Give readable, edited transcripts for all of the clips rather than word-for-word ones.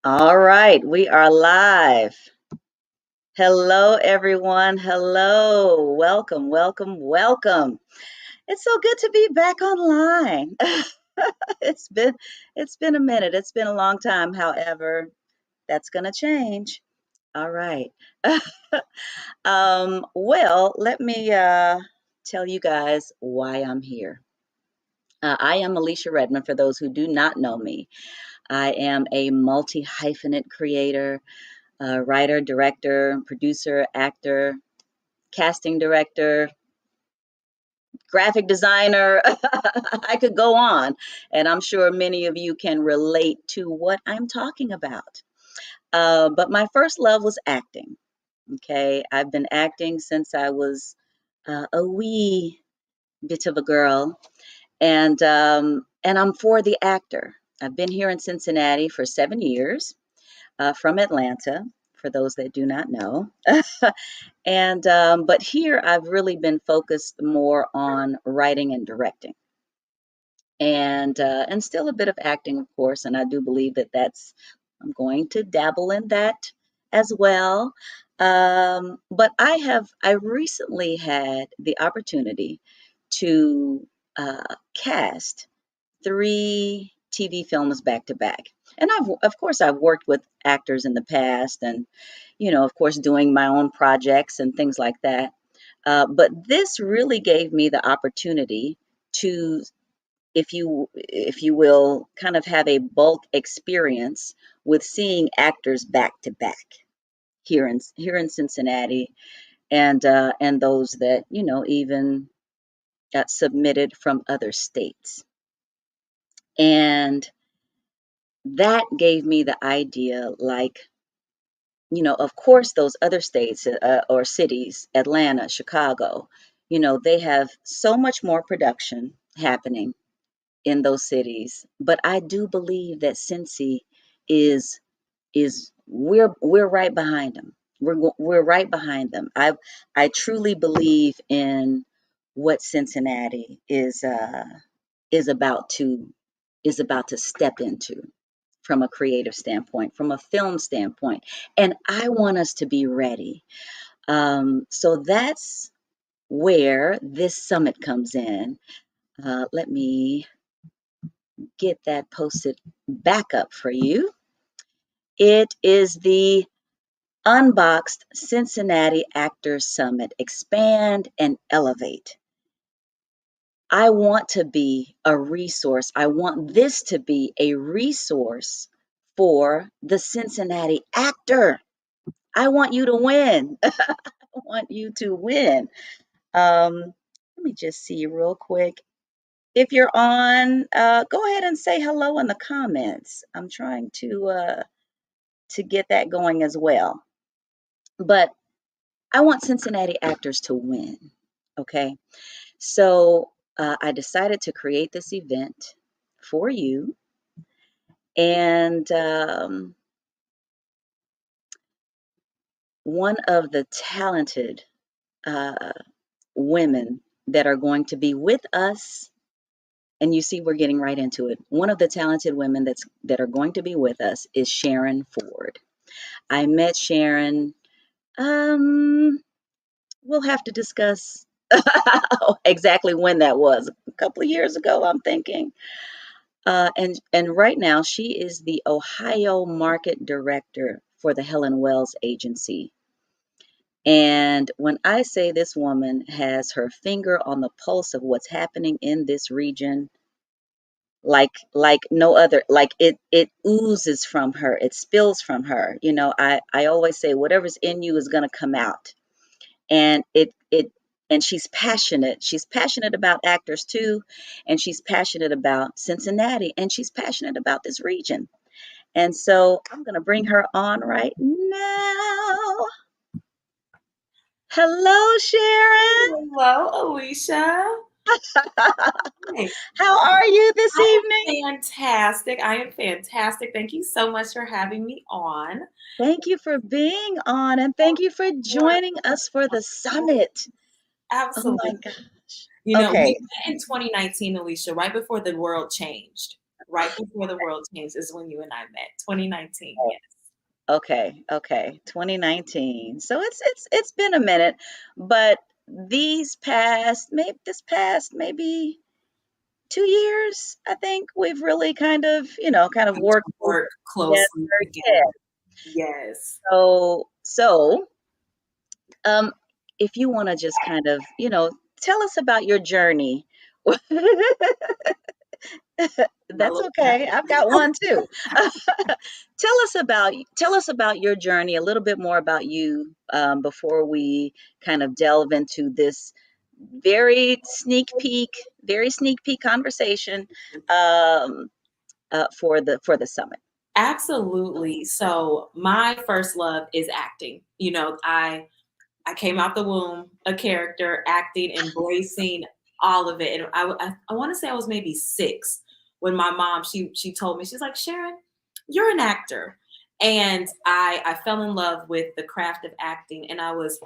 All right, we are live. Hello, everyone. Hello. Welcome, welcome, welcome. It's so good to be back online. It's been it's been a minute. It's been a long time. However, that's going to change. All right. Well, let me tell you guys why I'm here. I am Alicia Redmond, for those who do not know me. I am a multi hyphenate creator, writer, director, producer, actor, casting director, graphic designer. I could go on, and I'm sure many of you can relate to what I'm talking about. But my first love was acting. Okay, I've been acting since I was a wee bit of a girl, and I'm for the actor. I've been here in Cincinnati for 7 years, from Atlanta, for those that do not know. And but here I've really been focused more on writing and directing, and still a bit of acting, of course. And I do believe that I'm going to dabble in that as well. But I recently had the opportunity to cast three TV films back to back. And of course, I've worked with actors in the past, and of course, doing my own projects and things like that. But this really gave me the opportunity to, if you will, kind of have a bulk experience with seeing actors back to back here in Cincinnati, and those that even got submitted from other states. And that gave me the idea, like, of course, those other states, or cities, Atlanta, Chicago, they have so much more production happening in those cities. But I do believe that Cincy is we're right behind them. We're right behind them. I truly believe in what Cincinnati is about to is about to step into, from a creative standpoint, from a film standpoint. And I want us to be ready. So that's where this summit comes in. Let me get that posted back up for you. It is the Unboxed Cincinnati Actors Summit. Expand and elevate. I want to be a resource. I want this to be a resource for the Cincinnati actor. I want you to win. I want you to win. Let me just see real quick. If you're on, go ahead and say hello in the comments. I'm trying to get that going as well. But I want Cincinnati actors to win. Okay, so I decided to create this event for you, and one of the talented uh, women that are going to be with us, and you see we're getting right into it. One of the talented women that are going to be with us is Sharon Ford. I met Sharon. Um, we'll have to discuss exactly when that was. A couple of years ago, I'm thinking. And right now, she is the Ohio Market Director for the Helen Wells Agency. And when I say this woman has her finger on the pulse of what's happening in this region, like no other, like it oozes from her, it spills from her. I always say whatever's in you is going to come out. And and she's passionate about actors too, and she's passionate about Cincinnati, and she's passionate about this region. And so I'm going to bring her on right now. Hello, Sharon. Hello, Alicia. Hey, How are you this I evening? am fantastic. I am fantastic. Thank you so much for having me on. Thank you for being on, and Of thank you for course, joining us for the summit. Oh my absolutely. gosh. We Okay. met in 2019, Alicia, right before the world changed. Right before the world changed is when you and I met, 2019, Oh, yes. okay, okay, 2019. So it's been a minute, but this past maybe 2 years, I think we've really kind of Come to worked work together. closely Yeah. together. Yes. So, if you want to just tell us about your journey. I That's love that. okay. I've got one too. Tell us about your journey, a little bit more about you, before we kind of delve into this very sneak peek conversation, um, for the summit. Absolutely. So my first love is acting. I came out the womb, a character, acting, embracing all of it. And I want to say I was maybe 6 when my mom she told me, she's like, Sharon, you're an actor. And I fell in love with the craft of acting, and I was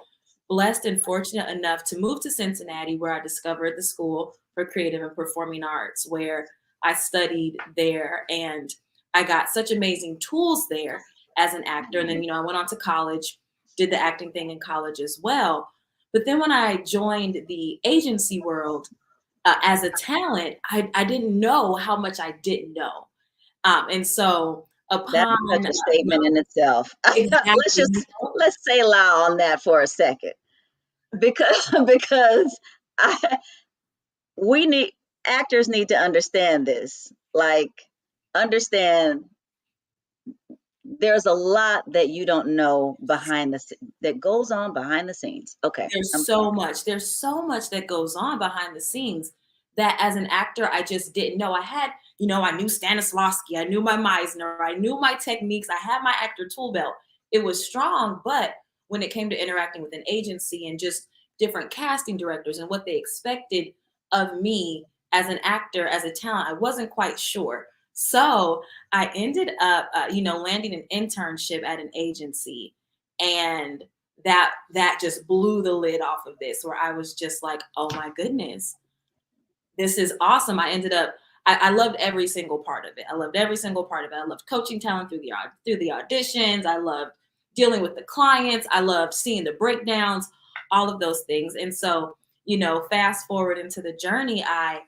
blessed and fortunate enough to move to Cincinnati, where I discovered the School for Creative and Performing Arts, where I studied there, and I got such amazing tools there as an actor. And then, I went on to college, did the acting thing in college as well. But then when I joined the agency world as a talent, I didn't know how much I didn't know. And so That's upon, such a statement in itself. let's exactly, just let's say la on that for a second, because because I we need actors need to understand this. Like, understand there's a lot that you don't know that goes on behind the scenes. Okay, I'm sorry. There's so much that goes on behind the scenes that as an actor, I just didn't know. I knew Stanislavski, I knew my Meisner, I knew my techniques, I had my actor tool belt. It was strong, but when it came to interacting with an agency and just different casting directors and what they expected of me as an actor, as a talent, I wasn't quite sure. So I ended up, landing an internship at an agency, and that just blew the lid off of this, where I was just like, oh my goodness, this is awesome. I loved every single part of it. I loved every single part of it. I loved coaching talent through the auditions. I loved dealing with the clients. I loved seeing the breakdowns, all of those things. And so, fast forward into the journey, I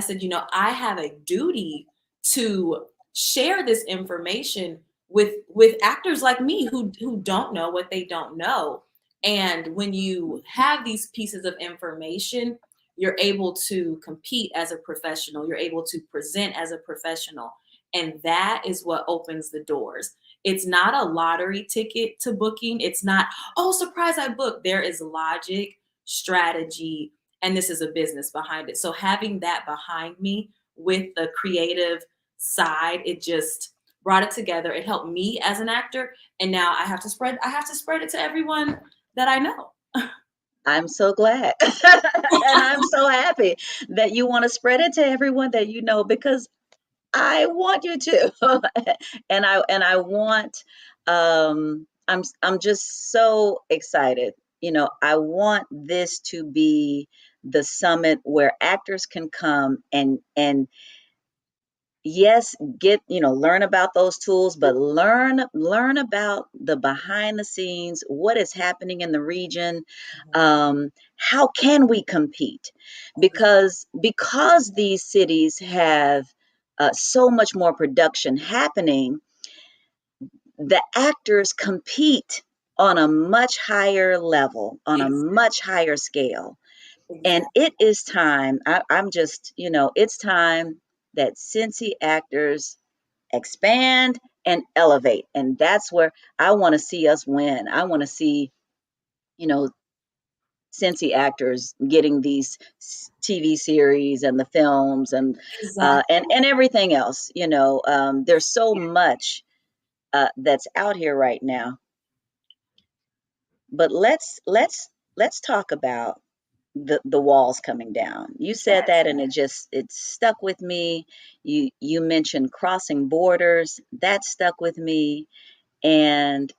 said, I have a duty to share this information with actors like me who don't know what they don't know. And when you have these pieces of information, you're able to compete as a professional, you're able to present as a professional, and that is what opens the doors. It's not a lottery ticket to booking. It's not, oh, surprise, I booked. There is logic, strategy, and this is a business behind it. So having that behind me with the creative side, it just brought it together. It helped me as an actor, and now I have to spread it to everyone that I know. I'm so glad. And I'm so happy that you want to spread it to everyone that you know, because I want you to. And I want, I'm just so excited. I want this to be the summit where actors can come and yes, learn about those tools, but learn about the behind the scenes, what is happening in the region. How can we compete? Because these cities have so much more production happening, the actors compete on a much higher level, on a Exactly. much higher scale. And Exactly. it is time. I'm just, it's time that Cincy actors expand and elevate. And that's where I want to see us win. I want to see, you know, Cincy actors getting these TV series and the films and everything else. There's so much that's out here right now. But let's talk about the walls coming down. You said Yes. that, and it stuck with me. You mentioned crossing borders. That stuck with me, and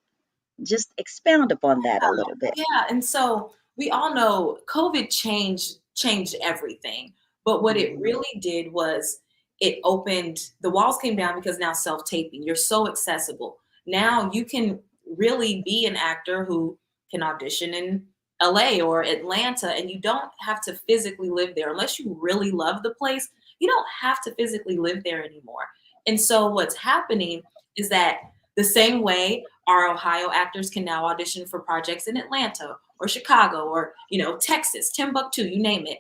just expound upon that a little bit. Yeah, and so we all know COVID changed everything. But what it Mhm. really did was it opened, the walls came down because now self-taping, you're so accessible. Now you can really be an actor who can audition in LA or Atlanta, and you don't have to physically live there unless you really love the place. You don't have to physically live there anymore. And so what's happening is that the same way our Ohio actors can now audition for projects in Atlanta or Chicago or, Texas, Timbuktu, you name it.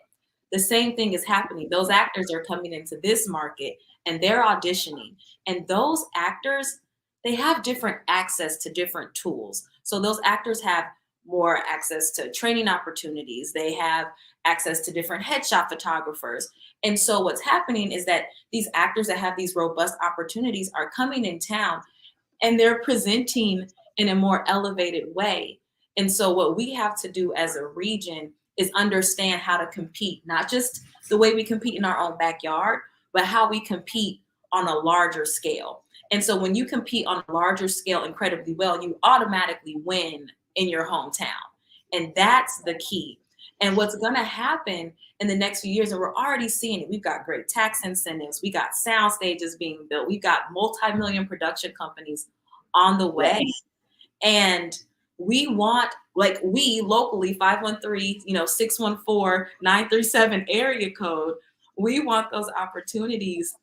The same thing is happening. Those actors are coming into this market and they're auditioning. And those actors, they have different access to different tools. So those actors have more access to training opportunities. They have access to different headshot photographers. And so what's happening is that these actors that have these robust opportunities are coming in town and they're presenting in a more elevated way. And so what we have to do as a region is understand how to compete, not just the way we compete in our own backyard, but how we compete on a larger scale. And so when you compete on a larger scale incredibly well, you automatically win in your hometown. And that's the key. And what's going to happen in the next few years, and we're already seeing it, we've got great tax incentives, we got sound stages being built, we've got multi-million production companies on the way. Yes. And we want, like, we locally, 513, 614-937 area code, we want those opportunities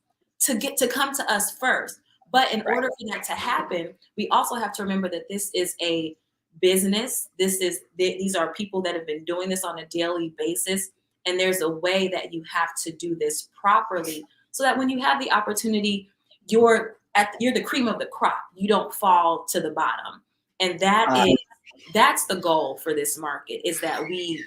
to come to us first. But in Right. order for that to happen, we also have to remember that this is a business. These are people that have been doing this on a daily basis. And there's a way that you have to do this properly so that when you have the opportunity, you're the cream of the crop. You don't fall to the bottom. And that's the goal for this market, is that we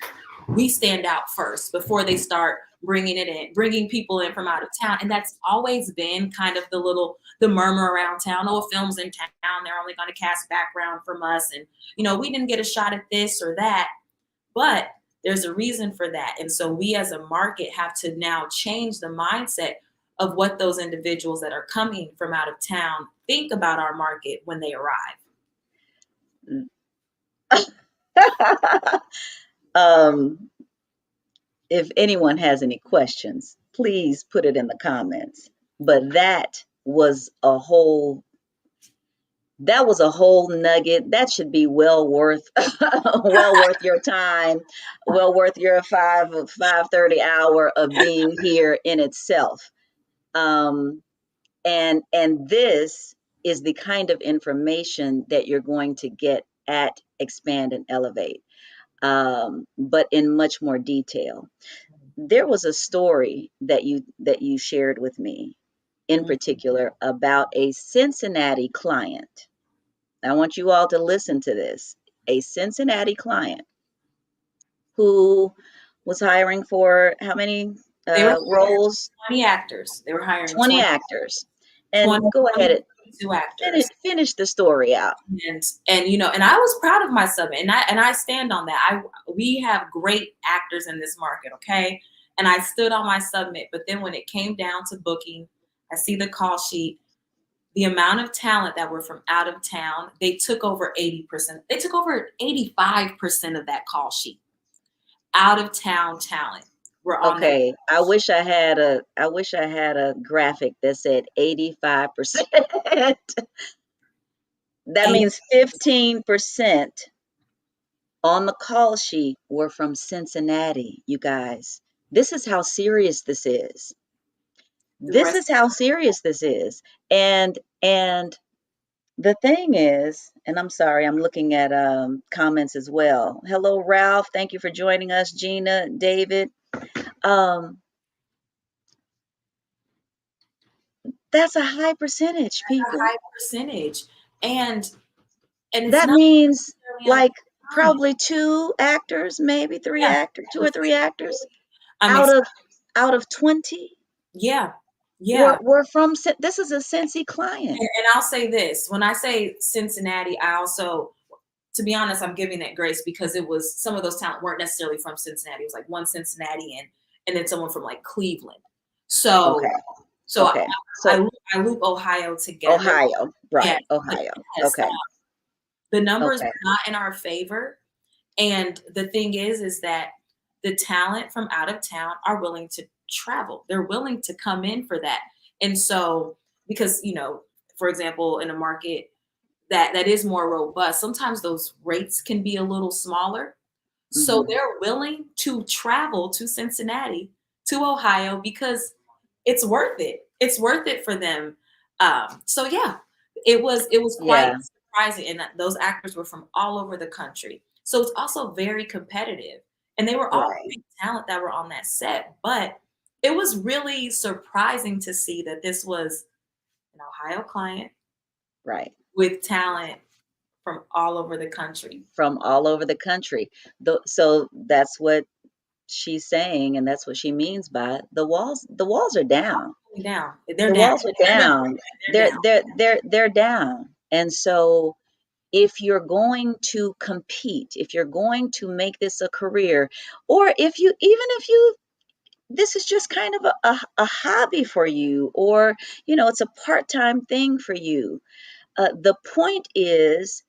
stand out first before they start bringing people in from out of town. And that's always been kind of the murmur around town. Oh, a film's in town, they're only going to cast background from us. And, we didn't get a shot at this or that, but there's a reason for that. And so we as a market have to now change the mindset of what those individuals that are coming from out of town think about our market when they arrive. If anyone has any questions, please put it in the comments. But that was a whole nugget. That should be well worth your time, well worth your 5:30 hour of being here in itself. And this is the kind of information that you're going to get at Expand and Elevate, but in much more detail. There was a story that you shared with me in particular about a Cincinnati client. I want you all to listen to this. A Cincinnati client who was hiring for how many They were roles? 20 actors. They were hiring 20 actors. And 20, go ahead and 22 actors. finish the story out. And I was proud of my summit, and I stand on that. We have great actors in this market, okay? And I stood on my summit, but then when it came down to booking, I see the call sheet. The amount of talent that were from out of town, they took over 80%. They took over 85% of that call sheet. Out of town talent were on that. Okay, I wish I had a graphic that said 85%. That means 15% on the call sheet were from Cincinnati, you guys. This is how serious this is. This is how serious this is. And the thing is, and I'm sorry, I'm looking at comments as well. Hello, Ralph. Thank you for joining us. Gina, David. That's a high percentage, people. A high percentage. And it's that not means like probably two actors, maybe three actors, 2 or 3 actors out of 20. Yeah. We're from, this is a Cincy client. And I'll say this, when I say Cincinnati, I also, to be honest, I'm giving that grace because it was, some of those talent weren't necessarily from Cincinnati. It was like one Cincinnati and then someone from like Cleveland. So, I loop Ohio together. Ohio, right? Yeah, Ohio. Okay. The numbers are not in our favor. And the thing is that the talent from out of town are willing to travel. They're willing to come in for that. And so, because, for example, in a market that is more robust, sometimes those rates can be a little smaller. So Hmm. they're willing to travel to Cincinnati, to Ohio, because it's worth it. It's worth it for them. So yeah, it was quite Yeah, surprising, and that those actors were from all over the country. So it's also very competitive, and they were all right, great talent that were on that set. But it was really surprising to see that this was an Ohio client right. with talent from all over the country. From all over the country. So that's what she's saying, and that's what she means by the walls are down. Down, they're The down. walls are They're down. down. They're They're down. And so if you're going to compete, if you're going to make this a career, or if you this is just kind of a hobby for you, or it's a part-time thing for you, the point is,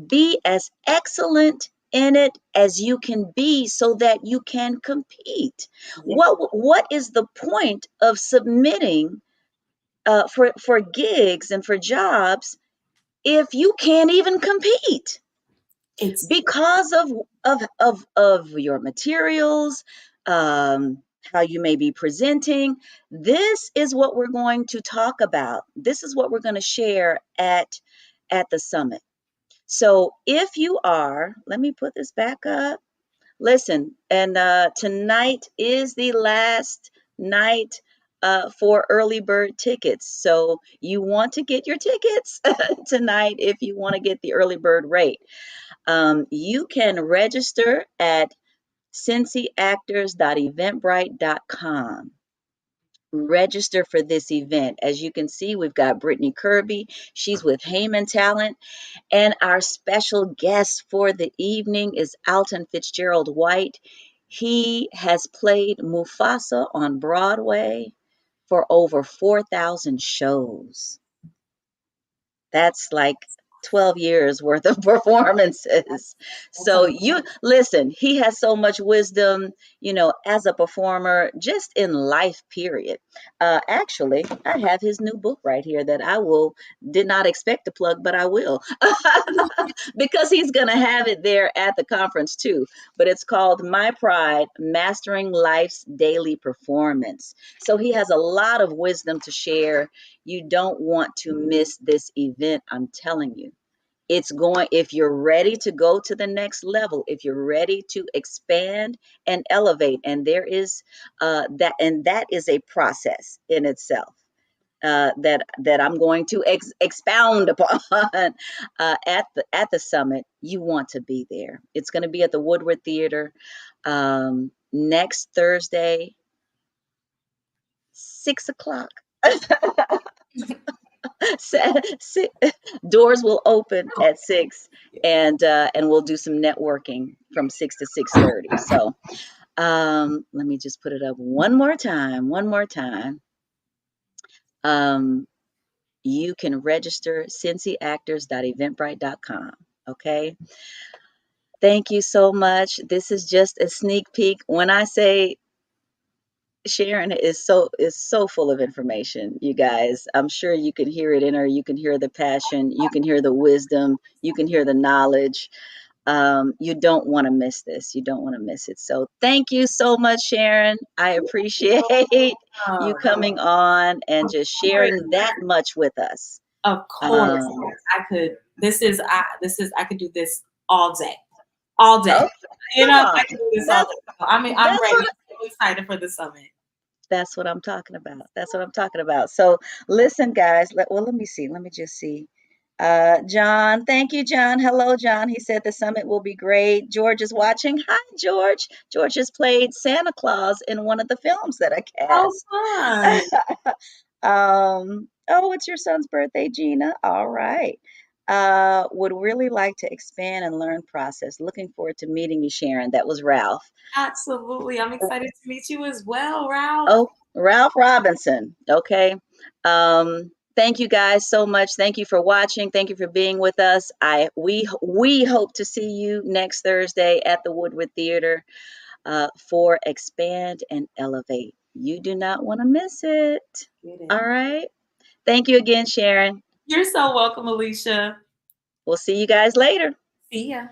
be as excellent in it as you can be so that you can compete. down. What is the point of submitting for gigs and for jobs if you can't even compete It's because of your materials, how you may be presenting? This is what we're going to talk about. This is what we're going to share at the summit. So if you are, let me put this back up. Listen, and tonight is the last night for early bird tickets. So you want to get your tickets tonight if you want to get the early bird rate. You can register at cincyactors.eventbrite.com. Register for this event. As you can see, we've got Brittany Kirby. She's with Heyman Talent. And our special guest for the evening is Alton Fitzgerald White. He has played Mufasa on Broadway for over 4,000 shows. That's like 12 years worth of performances. that's a So lot. you listen, he has so much wisdom, as a performer, just in life, period. Actually, I have his new book right here that did not expect to plug, but I will. Because he's going to have it there at the conference too. But it's called My Pride: Mastering Life's Daily Performance. So he has a lot of wisdom to share. You don't want to miss this event, I'm telling you. If you're ready to go to the next level, if you're ready to expand and elevate, and that is a process in itself. That I'm going to expound upon at the summit. You want to be there. It's going to be at the Woodward Theater next Thursday, 6 o'clock. Doors will open at 6, and we'll do some networking from 6 to 6:30. So let me just put it up one more time. One more time. Um, you can register cincyactors.eventbrite.com. Okay. Thank you so much. This is just a sneak peek. When I say Sharon is so full of information, you guys. I'm sure you can hear it in her. You can hear the passion. You can hear the wisdom. You can hear the knowledge. You don't want to miss this. You don't want to miss it. So thank you so much, Sharon. I appreciate you Um, coming on and of just course, sharing that much with us. of course, Um, I could. I could do this all day, all day. oh, come I on. could do this all That's day. I mean, I'm that's ready. what I'm excited for the summit. that's what I'm talking about. That's what I'm talking about. So listen, guys. Let me see. Let me just see. John, thank you, John. Hello, John. He said the summit will be great. George is watching. Hi, George. George has played Santa Claus in one of the films that I Oh, cast. fun! Oh, it's your son's birthday, Gina. All right. Would really like to expand and learn process. Looking forward to meeting you, Sharon. That was Ralph. Absolutely, I'm excited to meet you as well, Ralph. Oh, Ralph Robinson. Okay. Thank you guys so much. Thank you for watching. Thank you for being with us. We hope to see you next Thursday at the Woodward Theater for Expand and Elevate. You do not want to miss it. Get All it. right. Thank you again, Sharon. You're so welcome, Alicia. We'll see you guys later. See ya.